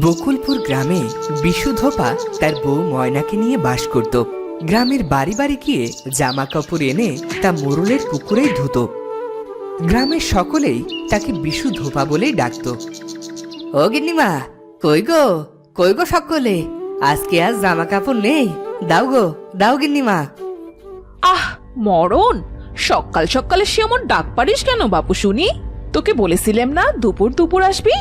বকুলপুর গ্রামে বিশু ধোপা তার বউ ময়নাকে নিয়ে বাস করত। গ্রামের বাড়ি বাড়ি গিয়ে জামা কাপড় এনে তা মোরলের পুকুরেই ধুত। গ্রামের সকলেই তাকে বিশু ধোপা বলেই ডাকত। ও গিন্নিমা, কই গো কই গো সকলে, আজকে আর জামা কাপড় নেই, দাও গো দাও গিন্নিমা। আহ মরণ, সকাল সকালে সে এমন ডাক পারিস কেন বাপু শুনি? তোকে বলেছিলাম না দুপুর দুপুর আসবি?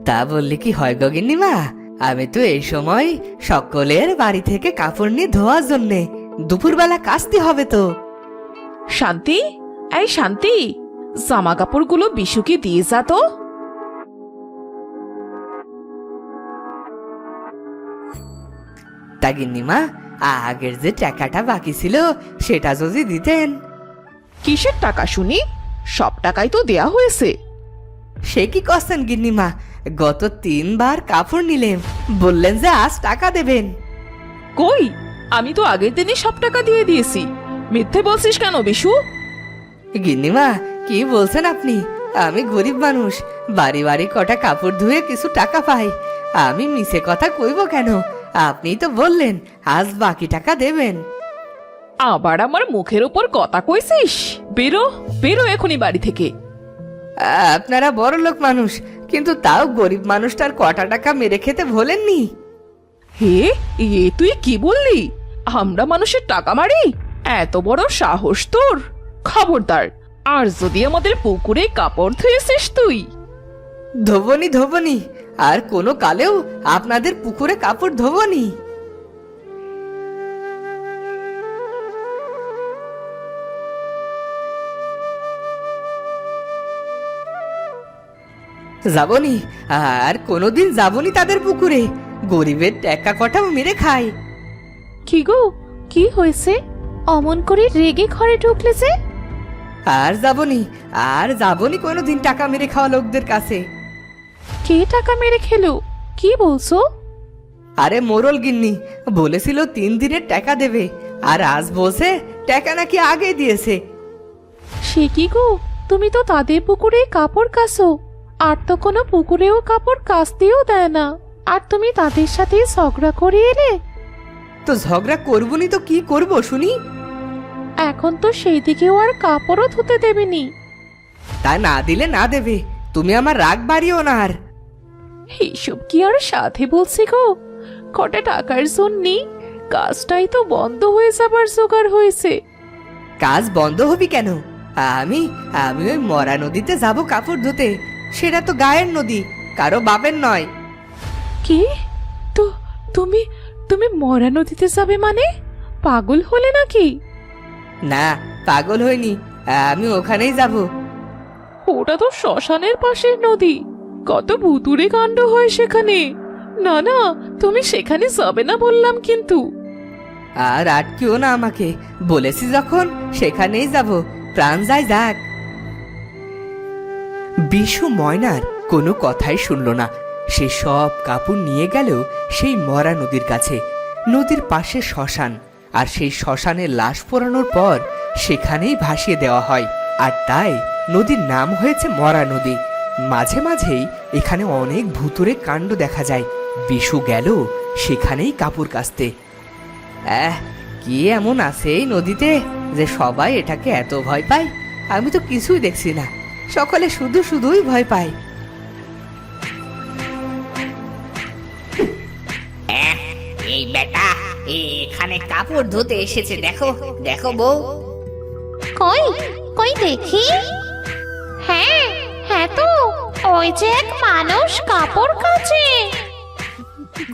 তা বললে কি হয় গো গিন্নিমা, আমি তো এই সময় সকলের বাড়ি থেকে কাপড় নিয়ে ধোয়ার জন্যে, দুপুরবেলা কাচতে হবে তো। শান্তি, এই শান্তি, জামা কাপড়গুলো বিশুকে দিয়ে যা তো। তা গিন্নিমা, আগের যে টাকাটা বাকি ছিল সেটা যদি দিতেন। কিসের টাকা শুনি? সব টাকাই তো দেয়া হয়েছে। সে কি করছেন গিন্নিমা, গত 3 বার কাপড় নিলেন, বললেন যে আজ টাকা দেবেন। কই, আমি তো আগের দিনই সব টাকা দিয়ে দিয়েছি। মিথ্যে বলছিস কেন বিশু? গিন্নিমা কি বলছেন আপনি? আমি গরিব মানুষ, বাড়ি বাড়ি কটা কাপড় ধুয়ে কিছু টাকা পাই, আমি মিছে কথা কইব কেন? আপনিই তো বললেন আজ বাকি টাকা দেবেন। আবার আমার মুখের উপর কথা কইছিস? বেরো বেরো এখনই বাড়ি থেকে। আপনারা বড় লোক মানুষ, কিন্তু তাও গরিব মানুষটার কটা টাকা মেরে খেতে ভোলেননি। হে, এ তুই কি বললি? আমরা মানুষের টাকা মারি? এত বড় সাহস তোর! খবরদার, আর যদি আমাদের পুকুরে কাপড় ধুয়েছিস তুই। ধোবনি ধোবনি, আর কোনো কালেও আপনাদের পুকুরে কাপড় ধোবনি। যাবনি, আর কোনোদিন যাবনি তাদের পুকুরে, গরিবের টাকা কটাও মেরে খায়। কি গো, কি হয়েছে? অমন করে রেগে ঘরে ঢুকলে যে? আর যাবনি, আর যাবনি কোনোদিন টাকা মেরে খাওয়া লোকদের কাছে। কে টাকা মেরে খেলো? কি বলছো? আরে মোরল গিন্নি বলেছিল 3 দিনের টাকা দেবে, আর আজ বলছে টাকা নাকি আগে দিয়েছে। সে কি গো, তুমি তো তাদের পুকুরে কাপড় কাচো, আর তো কোনো পুকুরেও কাপড় কাচতেও দেয় না, আর তুমি তাদের সাথে ঝগড়া করে এলে? তো ঝগড়া করবনি তো কি করব শুনি? এখন তো সেই দিকেও আর কাপড়ও ধুতে দেবেনি। তা না দিলে না দেবে, তুমি আমার রাগ বাড়িও না আর। এইসব কি আর সাথে বলছি গো, কটা টাকার জন্যে কাজটাই তো বন্ধ হয়ে যাবার জোগাড় হয়েছে। কাজ বন্ধ হবি কেন? আমি আমি ওই মরা নদীতে যাব কাপড় ধুতে, সেটা তো গায়ের নদী, কারো বাপের নয়। কি? তো তুমি তুমি মরা নদীতে যাবে মানে? পাগল হলে নাকি? না, পাগল হইনি, আমি ওখানেই যাব। ওটা তো শ্মশানের পাশের নদী, কত ভুতুড়ে কাণ্ড হয় সেখানে। না না, তুমি সেখানে যাবে না বললাম কিন্তু। আর আটকিও না আমাকে, বলেছি যখন সেখানেই যাব, প্রাণ যায় যাক। বিশু ময়নার কোনো কথাই শুনল না, সে সব কাপড় নিয়ে গেল সেই মরা নদীর কাছে। নদীর পাশে শ্মশান, আর সেই শ্মশানে লাশ পোড়ানোর পর সেখানেই ভাসিয়ে দেওয়া হয়, আর তাই নদীর নাম হয়েছে মরা নদী। মাঝে মাঝেই এখানে অনেক ভুতুড়ে কাণ্ড দেখা যায়। বিশু গেল সেখানেই কাপড় কাচতে। কি এমন আছে এই নদীতে যে সবাই এটাকে এত ভয় পায়? আমি তো কিছুই দেখছি না, সকলে শুধু শুধুই ভয় পায়। এই বেটা এখানে কাপড় ধুতে এসেছে, দেখো দেখো বউ। কই কই দেখি। হ্যাঁ হ্যাঁ, তো ওই যে এক মানুষ কাপড় কাচে।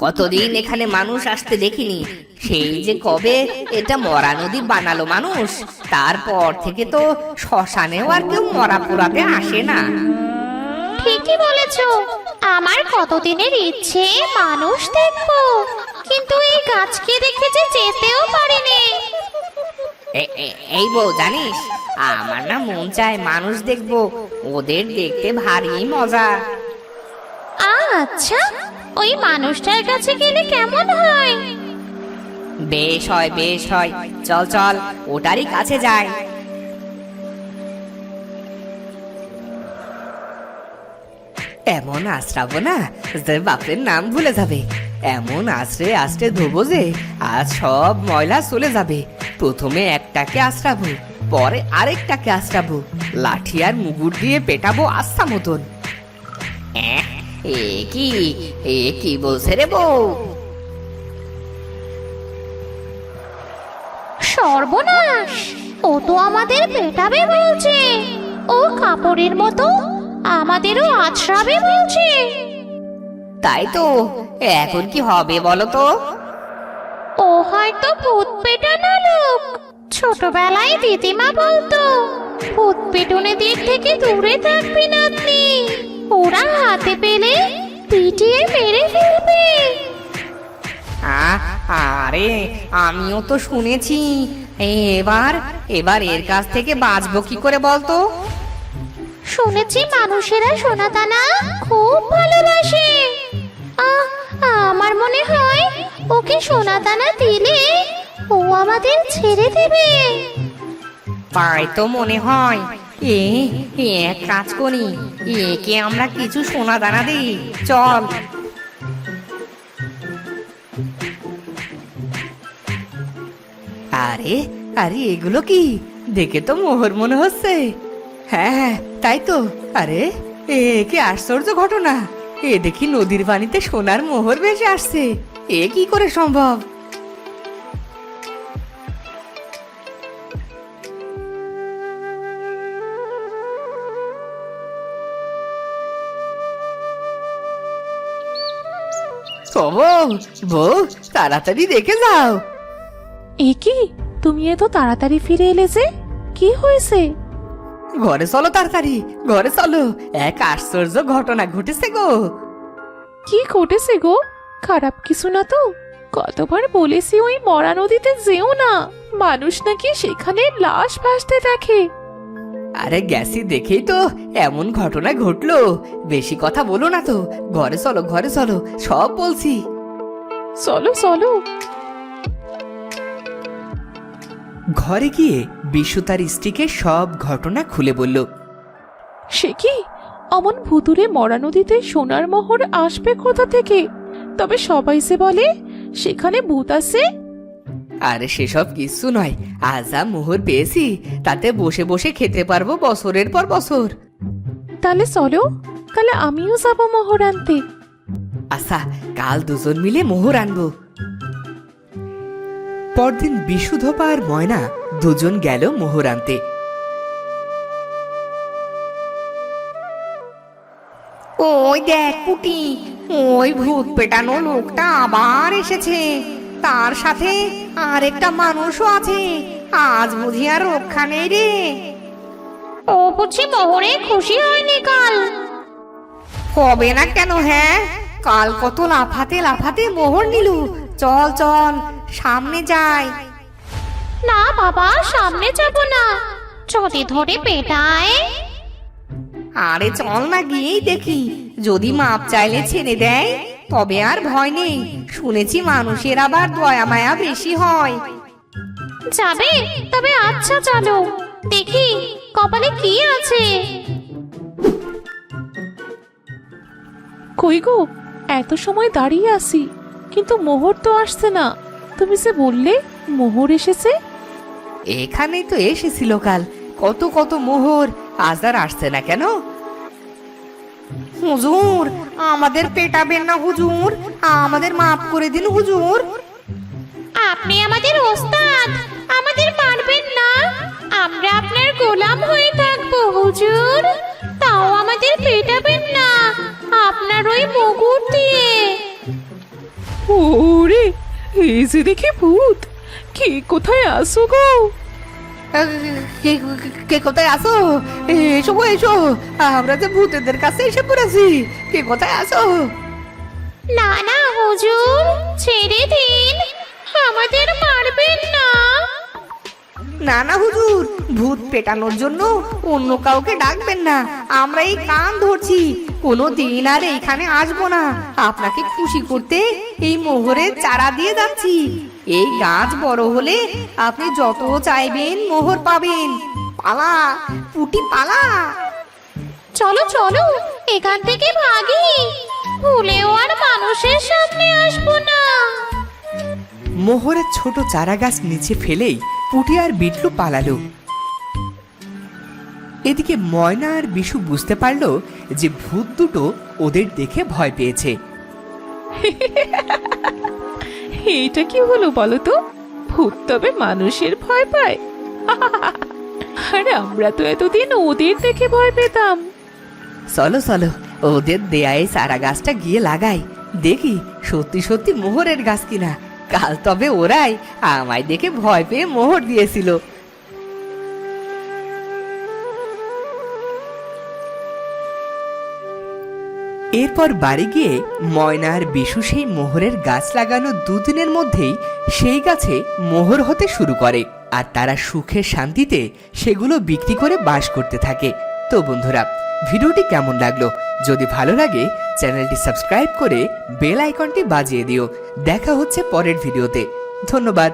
কতদিন এখানে মানুষ আসতে দেখিনি, সেই যে কবে এটা মরা নদী বানালো মানুষ, তারপর থেকে তো শ্মশানেও আর কেউ মরা পোড়াতে আসে না। ঠিকই বলেছো, আমার কতদিনের ইচ্ছে মানুষ দেখবো, কিন্তু এই গাছকে দেখে যে যেতেও পারিনি। এই বউ জানিস, আমার না মন চায় মানুষ দেখবো, ওদের দেখতে ভারী মজা। আচ্ছা, ওই মানুষটার কাছে গেলে কেমন হয়? বেশ হয় বেশ হয়, চল চল ওটারই কাছে যাই। এমন আশ্রাবো না যে বাপের নাম ভুলে যাবে। এমন আশ্রে আশ্রে ধোবো যে আজ সব ময়লা চলে যাবে। প্রথমে একটাকে আশ্রাবো, পরে আরেকটাকে আশ্রাবো, লাঠি আর মুগুর দিয়ে পেটাবো আস্থা মতন। এ কি বলছে রে বউ? সর্বনাশ, ও তো আমাদের পেটাবে বলছে। ও কাপড়ের মতো আমাদেরও আছড়াবে বলছে। তাই তো, এখন কি হবে বলো তো? ও হয়তো ভূত পেটানো লোক। ছোটবেলায় দিদিমা বলতো, ভূত পেটনে দিক থেকে দূরে থাকবি নাতনি, ওরা হাতে পেলে পিটিয়ে মেরে ফেলবে। আরে আমিও তো শুনেছি। এবার এর কাছ থেকে বাঁচবো কি করে বলতো? শুনেছি মানুষেরা সোনাদানা খুব ভালোবাসে। আমার মনে হয় ওকে সোনাদানা দিলে ও আমাদের ছেড়ে দেবে। তাই তো মনে হয়। এক কাজ করি, একে আমরা কিছু সোনা দানা দিই, চল। আরে আরে এগুলো কি? দেখে তো মোহর মনে হচ্ছে। হ্যাঁ হ্যাঁ, তাই তো। আরে এ কি আশ্চর্য ঘটনা! এ দেখি নদীর পানিতে সোনার মোহর ভেসে আসছে। এ কি করে সম্ভব? ও বউ, তাড়াতাড়ি দেখে যাও। এ কি, তুমি এত তাড়াতাড়ি ফিরে এলে যে? কি হয়েছে? ঘরে চলো তাড়াতাড়ি, ঘরে চলো। এক আশ্চর্য ঘটনা ঘটেছে গো। কি ঘটেছে গো? খারাপ কিছু না তো? কতবার বলেছি ওই মরা নদীতে যেও না, মানুষ নাকি সেখানে লাশ ভাসতে দেখে। আরে গেছি দেখেই তো এমন ঘটনা ঘটলো। বেশি কথা বলো না তো, ঘরে চলো, ঘরে চলো, সব বলছি। চলো চলো। ঘরে গিয়ে বিশু তার স্ত্রীকে সব ঘটনা খুলে বলল। সে কি, অমন ভুতুরে মরা নদীতে সোনার মোহর আসবে কোথা থেকে? তবে সবাই যে বলে সেখানে ভূত আছে। আরে সেসব কিছু নয়, আজ যা মোহর পেয়েছি তাতে বসে বসে খেতে পারবো বছরের পর বছর। তাহলে চলো, কাল আমিও যাবো মোহর আনতে। আচ্ছা, কাল দুজন মিলে মোহর আনবো। পরদিন বিশু, ধোপা আর ময়না দুজন গেল মোহর আনতে। ওই দেখ পুটি, ওই ভূত পেটানো লোকটা আবার এসেছে। তার সাথে আরেকটা মানুষও আছে। আজ বুঝি আর রক্ষা নেই রে। ও বুঝি মোহরে খুশি হয়নি কাল? হবে না কেন? হ্যাঁ, কাল কত লাফাতে লাফাতে মোহর নিল। চল চল, সামনে যাই। না বাবা, সামনে যাব না, যদি ধরে পেটায়। আরে চল না, গিয়েই দেখি। যদি মাপ চাইলে ছেড়ে দেয় তবে আর ভয় নেই। শুনেছি মানুষের আবার দয়া মায়া বেশি হয়। যাবে? তবে আচ্ছা চলো, দেখি কপালে কি আছে। কই গো, এত সময় দাঁড়িয়ে আছি কিন্তু মোহর তো আসছে না। তুমি যে বললে মোহর এসেছে। এখানেই তো এসেছিল কাল, কত কত মোহর। আজ আর আসছে না কেন? হুজুর, আমাদের পেটাবেন না হুজুর, আমাদের মাফ করে দিন হুজুর। আপনি আমাদের ওস্তাদ, আমাদের মারবেন না। আমরা আপনার গোলাম হয়ে থাকবো হুজুর, তাও আমাদের পেটাবেন না আপনার ওই মুগুর দিয়ে। ওরে, এই যে দেখি ভূত। কে কোথায় আসো গো? কে কোথায় আসো? এসো গো, এসো। আমরা যে ভূতেদের কাছে এসে পড়েছি। কে কোথায় আসো? না না হুজুর, ছেড়ে দিন, আমাদের মারবেন না। না না হুজুর, ভূত পেটানোর জন্য অন্য কাউকে ডাকবেন না। আমরা এই কান ধরছি, কোনো দিন আর এইখানে আসবো না। আপনাকে খুশি করতে এই মোহরের চারা দিয়ে যাচ্ছি। এই গাছ বড় হলে আপনি যত চাইবেন মোহর পাবেন। পালা পুটি পালা। চলো চলো, এখান থেকে ভাগি, ভুলেও আর মানুষের সামনে আসবো না। মোহরের ছোট চারা গাছ নিচে ফেলেই পুটি আর বিটলু পালালো। এদিকে ময়না আর বিশু বুঝতে পারলো যে ভূত দুটো ওদের দেখে ভয় পেয়েছে। এইটা কি হলো বলো তো? ভূত তবে মানুষের ভয় পায়? আর আমরা তো এতদিন ওদের দেখে ভয় পেতাম। চলো চলো, ওদের দেয়ায় চারা গাছটা গিয়ে লাগাই, দেখি সত্যি সত্যি মোহরের গাছ কিনা। কাল তবে ওরাই আমায় দেখে ভয় পেয়ে মোহর দিয়েছিল। এরপর বাড়ি গিয়ে ময়না আর বিশু সেই মোহরের গাছ লাগানো দুদিনের মধ্যেই সেই গাছে মোহর হতে শুরু করে, আর তারা সুখে শান্তিতে সেগুলো বিক্রি করে বাস করতে থাকে। তো বন্ধুরা, ভিডিওটি কেমন লাগলো? যদি ভালো লাগে চ্যানেলটি সাবস্ক্রাইব করে বেল আইকনটি বাজিয়ে দিও। দেখা হচ্ছে পরের ভিডিওতে। ধন্যবাদ।